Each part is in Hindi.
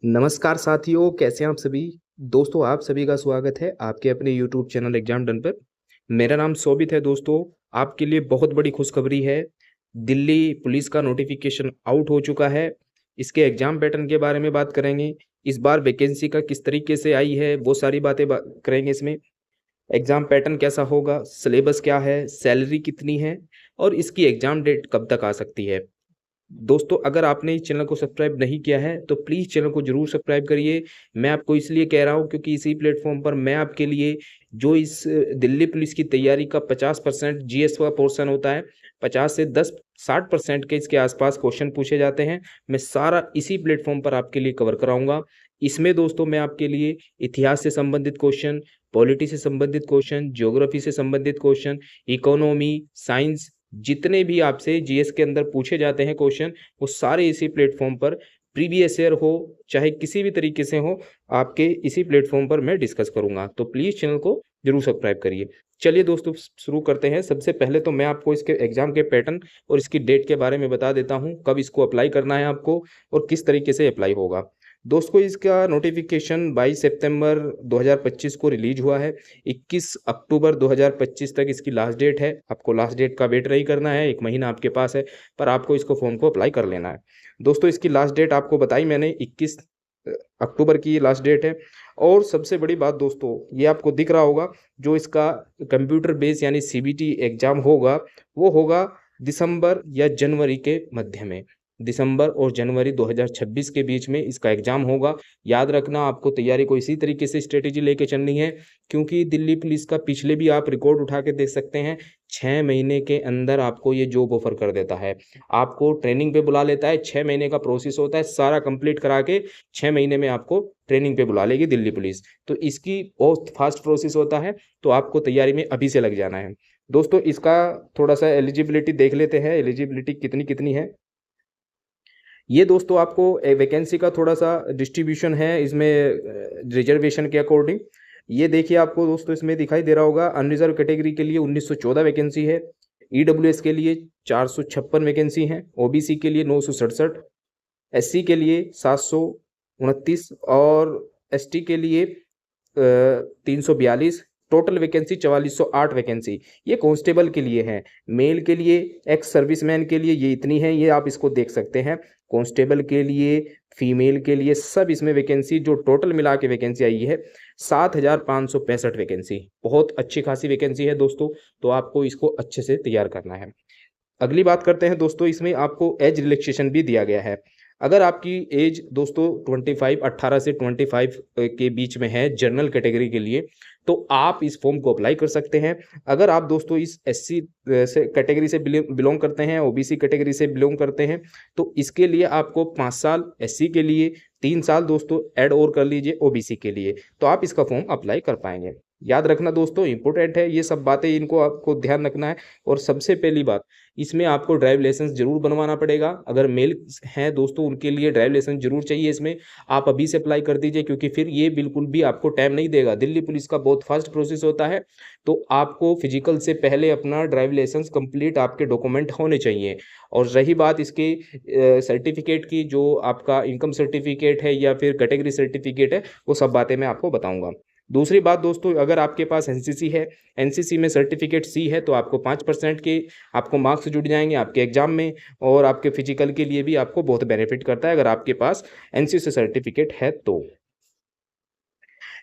नमस्कार साथियों, कैसे हैं आप सभी। दोस्तों, आप सभी का स्वागत है आपके अपने यूट्यूब चैनल एग्जाम डन पर। मेरा नाम शोभित है। दोस्तों, आपके लिए बहुत बड़ी खुशखबरी है। दिल्ली पुलिस का नोटिफिकेशन आउट हो चुका है। इसके एग्जाम पैटर्न के बारे में बात करेंगे। इस बार वैकेंसी का किस तरीके से आई है वो सारी बातें करेंगे इसमें। एग्जाम पैटर्न कैसा होगा, सिलेबस क्या है, सैलरी कितनी है और इसकी एग्जाम डेट कब तक आ सकती है। दोस्तों, अगर आपने इस चैनल को सब्सक्राइब नहीं किया है तो प्लीज़ चैनल को जरूर सब्सक्राइब करिए। मैं आपको इसलिए कह रहा हूं क्योंकि इसी प्लेटफॉर्म पर मैं आपके लिए जो इस दिल्ली पुलिस की तैयारी का 50% जीएस का पोर्शन होता है, 50 से 60% के इसके आसपास क्वेश्चन पूछे जाते हैं। मैं सारा इसी प्लेटफॉर्म पर आपके लिए कवर कराऊंगा। इसमें दोस्तों मैं आपके लिए इतिहास से संबंधित क्वेश्चन, पॉलिटी से संबंधित क्वेश्चन, ज्योग्राफी से संबंधित क्वेश्चन, इकोनॉमी, साइंस, जितने भी आपसे जीएस के अंदर पूछे जाते हैं क्वेश्चन, वो सारे इसी प्लेटफॉर्म पर प्रीवियस ईयर हो चाहे किसी भी तरीके से हो, आपके इसी प्लेटफॉर्म पर मैं डिस्कस करूंगा। तो प्लीज़ चैनल को जरूर सब्सक्राइब करिए। चलिए दोस्तों, शुरू करते हैं। सबसे पहले तो मैं आपको इसके एग्जाम के पैटर्न और इसकी डेट के बारे में बता देता हूं, कब इसको अप्लाई करना है आपको और किस तरीके से अप्लाई होगा। दोस्तों, इसका नोटिफिकेशन 22 सितंबर 2025 को रिलीज हुआ है। 21 अक्टूबर 2025 तक इसकी लास्ट डेट है। आपको लास्ट डेट का वेट नहीं करना है, एक महीना आपके पास है, पर आपको इसको फॉर्म को अप्लाई कर लेना है। दोस्तों, इसकी लास्ट डेट आपको बताई मैंने, 21 अक्टूबर की लास्ट डेट है। और सबसे बड़ी बात दोस्तों, ये आपको दिख रहा होगा, जो इसका कंप्यूटर बेस यानी सीबीटी एग्जाम होगा वो होगा दिसंबर या जनवरी के मध्य में। दिसंबर और जनवरी 2026 के बीच में इसका एग्जाम होगा। याद रखना, आपको तैयारी को इसी तरीके से स्ट्रेटेजी लेके चलनी है, क्योंकि दिल्ली पुलिस का पिछले भी आप रिकॉर्ड उठा के देख सकते हैं। 6 महीने के अंदर आपको ये जॉब ऑफर कर देता है, आपको ट्रेनिंग पे बुला लेता है। 6 महीने का प्रोसेस होता है, सारा कंप्लीट करा के 6 महीने में आपको ट्रेनिंग पे बुला लेगी दिल्ली पुलिस। तो इसकी बहुत फास्ट प्रोसेस होता है, तो आपको तैयारी में अभी से लग जाना है। दोस्तों, इसका थोड़ा सा एलिजिबिलिटी देख लेते हैं, एलिजिबिलिटी कितनी कितनी है। ये दोस्तों आपको वैकेंसी का थोड़ा सा डिस्ट्रीब्यूशन है इसमें, रिजर्वेशन के अकॉर्डिंग। ये देखिए, आपको दोस्तों इसमें दिखाई दे रहा होगा, अनरिजर्व कैटेगरी के लिए 1914 वैकेंसी है, ईडब्ल्यूएस के लिए 456 वैकेंसी है, ओबीसी के लिए 967, एससी के लिए 729 और एसटी के लिए 342। Total vacancy 4408 vacancy. ये कांस्टेबल के लिए है। मेल के लिए, एक्स सर्विसमैन के लिए ये इतनी है, ये आप इसको देख सकते हैं। कांस्टेबल के लिए, फीमेल के लिए, सब इसमें वैकेंसी जो टोटल मिला के वैकेंसी आई है 7565 वैकेंसी। बहुत अच्छी खासी वैकेंसी है दोस्तों, तो आपको इसको अच्छे से तैयार करना है। अगली बात करते हैं दोस्तों, इसमें आपको एज रिलैक्सेशन भी दिया गया है। अगर आपकी एज दोस्तों 25, 18 से 25 के बीच में है जनरल कैटेगरी के लिए, तो आप इस फॉर्म को अप्लाई कर सकते हैं। अगर आप दोस्तों इस एससी से कैटेगरी से बिलोंग करते हैं, ओबीसी कैटेगरी से बिलोंग करते हैं, तो इसके लिए आपको 5 साल एससी के लिए, 3 साल दोस्तों ऐड और कर लीजिए ओबीसी के लिए, तो आप इसका फॉर्म अप्लाई कर पाएंगे। याद रखना दोस्तों, इंपॉर्टेंट है ये सब बातें, इनको आपको ध्यान रखना है। और सबसे पहली बात, इसमें आपको ड्राइव लाइसेंस जरूर बनवाना पड़ेगा। अगर मेल हैं दोस्तों, उनके लिए ड्राइव लाइसेंस जरूर चाहिए इसमें। आप अभी से अप्लाई कर दीजिए, क्योंकि फिर ये बिल्कुल भी आपको टाइम नहीं देगा। दिल्ली पुलिस का बहुत फास्ट प्रोसेस होता है, तो आपको फिजिकल से पहले अपना ड्राइव लाइसेंस कंप्लीट आपके डॉक्यूमेंट होने चाहिए। और रही बात इसके सर्टिफिकेट की, जो आपका इनकम सर्टिफिकेट है या फिर कैटेगरी सर्टिफिकेट है, वो सब बातें मैं आपको बताऊंगा। दूसरी बात दोस्तों, अगर आपके पास एनसीसी है, एनसीसी में सर्टिफिकेट सी है, तो आपको 5% के आपको मार्क्स जुड़ जाएंगे आपके एग्जाम में। और आपके फिजिकल के लिए भी आपको बहुत बेनिफिट करता है अगर आपके पास एनसीसी सर्टिफिकेट है तो।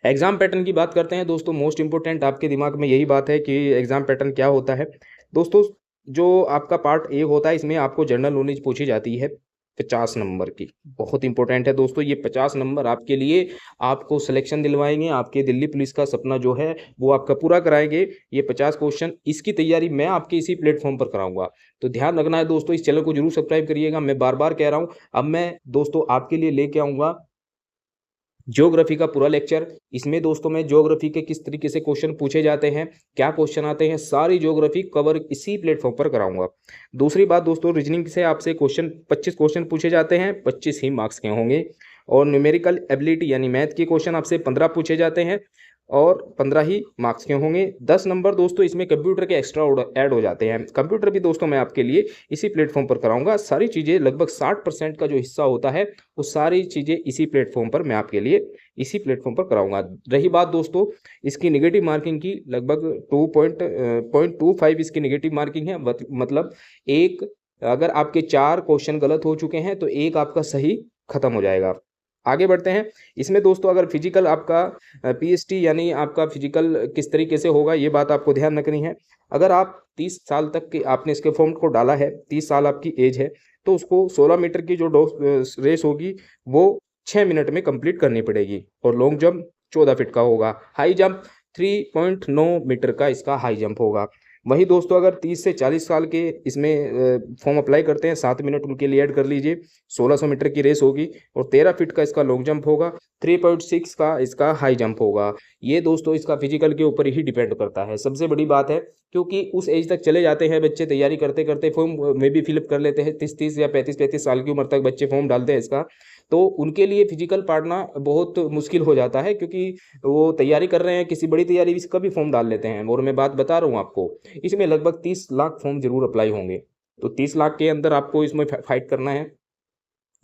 एग्जाम पैटर्न की बात करते हैं दोस्तों। मोस्ट इंपोर्टेंट आपके दिमाग में यही बात है कि एग्जाम पैटर्न क्या होता है। दोस्तों, जो आपका पार्ट ए होता है, इसमें आपको जनरल नॉलेज पूछी जाती है 50 नंबर की। बहुत इंपॉर्टेंट है दोस्तों, ये 50 नंबर आपके लिए आपको सिलेक्शन दिलवाएंगे। आपके दिल्ली पुलिस का सपना जो है वो आपका पूरा कराएंगे। ये 50 क्वेश्चन, इसकी तैयारी मैं आपके इसी प्लेटफॉर्म पर कराऊंगा। तो ध्यान रखना है दोस्तों, इस चैनल को जरूर सब्सक्राइब करिएगा। मैं बार बार कह रहा हूँ, अब मैं दोस्तों आपके लिए लेके आऊँगा ज्योग्राफी का पूरा लेक्चर। इसमें दोस्तों मैं ज्योग्राफी के किस तरीके से क्वेश्चन पूछे जाते हैं, क्या क्वेश्चन आते हैं, सारी ज्योग्राफी कवर इसी प्लेटफॉर्म पर कराऊंगा। दूसरी बात दोस्तों, रीजनिंग से आपसे 25 क्वेश्चन पूछे जाते हैं, 25 ही मार्क्स के होंगे। और न्यूमेरिकल एबिलिटी यानी मैथ के क्वेश्चन आपसे 15 पूछे जाते हैं। और 15 ही मार्क्स के होंगे। 10 नंबर दोस्तों इसमें कंप्यूटर के एक्स्ट्रा ऐड हो जाते हैं। कंप्यूटर भी दोस्तों मैं आपके लिए इसी प्लेटफॉर्म पर कराऊंगा। सारी चीज़ें लगभग 60% का जो हिस्सा होता है वो सारी चीज़ें इसी प्लेटफॉर्म पर मैं आपके लिए इसी प्लेटफॉर्म पर कराऊंगा। रही बात दोस्तों इसकी नेगेटिव मार्किंग की, लगभग 2.25 इसकी नेगेटिव मार्किंग है। मतलब एक, अगर आपके 4 क्वेश्चन गलत हो चुके हैं तो एक आपका सही खत्म हो जाएगा। आगे बढ़ते हैं। इसमें दोस्तों अगर फिजिकल आपका पीएसटी यानी आपका फिजिकल किस तरीके से होगा ये बात आपको ध्यान रखनी है। अगर आप 30 साल तक के आपने इसके फॉर्म को डाला है, 30 साल आपकी एज है, तो उसको 16 मीटर की जो रेस होगी वो 6 मिनट में कंप्लीट करनी पड़ेगी। और लॉन्ग जंप 14 फीट का होगा। हाई जंप 3.9 मीटर का इसका हाई जंप होगा। वहीं दोस्तों अगर 30 से 40 साल के इसमें फॉर्म अप्लाई करते हैं, 7 मिनट उनके लिए ऐड कर लीजिए। 1600 मीटर की रेस होगी और 13 फीट का इसका लॉन्ग जंप होगा। 3.6 का इसका हाई जंप होगा। ये दोस्तों इसका फिजिकल के ऊपर ही डिपेंड करता है। सबसे बड़ी बात है क्योंकि उस एज तक चले जाते हैं बच्चे, तैयारी करते करते फॉर्म में भी फिलअप कर लेते हैं। 30 या 35 साल की उम्र तक बच्चे फॉर्म डालते हैं इसका, तो उनके लिए फिजिकल पढ़ना बहुत मुश्किल हो जाता है क्योंकि वो तैयारी कर रहे हैं, किसी बड़ी तैयारी भी कभी फॉर्म डाल लेते हैं। और मैं बात बता रहा हूँ आपको, इसमें लगभग 30 लाख फॉर्म जरूर अप्लाई होंगे। तो 30 लाख के अंदर आपको इसमें फाइट करना है।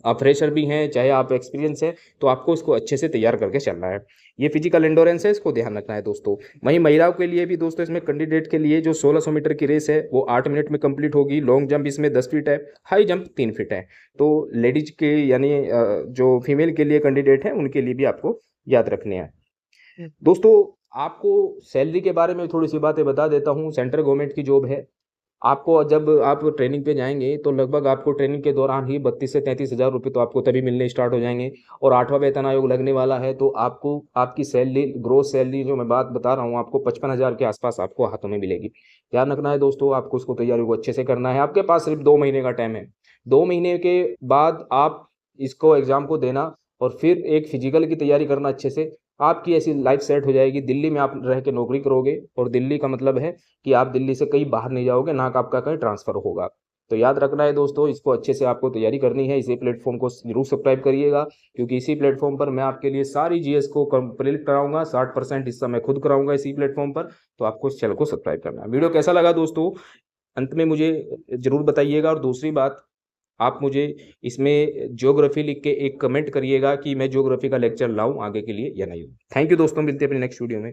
आप फ्रेशर भी हैं चाहे आप एक्सपीरियंस है, तो आपको इसको अच्छे से तैयार करके चलना है। ये फिजिकल एंडोरेंस है, इसको ध्यान रखना है दोस्तों। वहीं महिलाओं के लिए भी दोस्तों इसमें कैंडिडेट के लिए जो 1600 मीटर की रेस है वो 8 मिनट में कंप्लीट होगी। लॉन्ग जंप इसमें 10 फीट है, हाई जंप 3 फीट है। तो लेडीज के यानी जो फीमेल के लिए कैंडिडेट है उनके लिए भी आपको याद रखने हैं। दोस्तों आपको सैलरी के बारे में थोड़ी सी बातें बता देता हूँ। सेंट्रल गवर्नमेंट की जॉब है। आपको जब आप ट्रेनिंग पे जाएंगे तो लगभग आपको ट्रेनिंग के दौरान ही 32 से 33 हज़ार रुपये तो आपको तभी मिलने स्टार्ट हो जाएंगे। और 8वां वेतन आयोग लगने वाला है, तो आपको आपकी सैलरी, ग्रोस सैलरी जो मैं बात बता रहा हूँ आपको 55 हज़ार के आसपास आपको हाथों में मिलेगी। ध्यान रखना है दोस्तों, आपको उसको तैयारी को अच्छे से करना है। आपके पास सिर्फ 2 महीने का टाइम है। 2 महीने के बाद आप इसको एग्ज़ाम को देना और फिर एक फिजिकल की तैयारी करना अच्छे से। आपकी ऐसी लाइफ सेट हो जाएगी। दिल्ली में आप रह के नौकरी करोगे, और दिल्ली का मतलब है कि आप दिल्ली से कहीं बाहर नहीं जाओगे, ना कि आपका कहीं ट्रांसफर होगा। तो याद रखना है दोस्तों, इसको अच्छे से आपको तैयारी करनी है। इसी प्लेटफॉर्म को जरूर सब्सक्राइब करिएगा, क्योंकि इसी प्लेटफॉर्म पर मैं आपके लिए सारी जीएस को कंप्लीट कराऊंगा। 60% हिस्सा मैं खुद कराऊंगा इसी प्लेटफॉर्म पर। तो आपको इस चैनल को सब्सक्राइब करना है। वीडियो कैसा लगा दोस्तों अंत में मुझे जरूर बताइएगा। और दूसरी बात, आप मुझे इसमें ज्योग्राफी लिख के एक कमेंट करिएगा कि मैं ज्योग्राफी का लेक्चर लाऊं आगे के लिए या नहीं। थैंक यू दोस्तों, मिलते हैं अपने नेक्स्ट वीडियो में।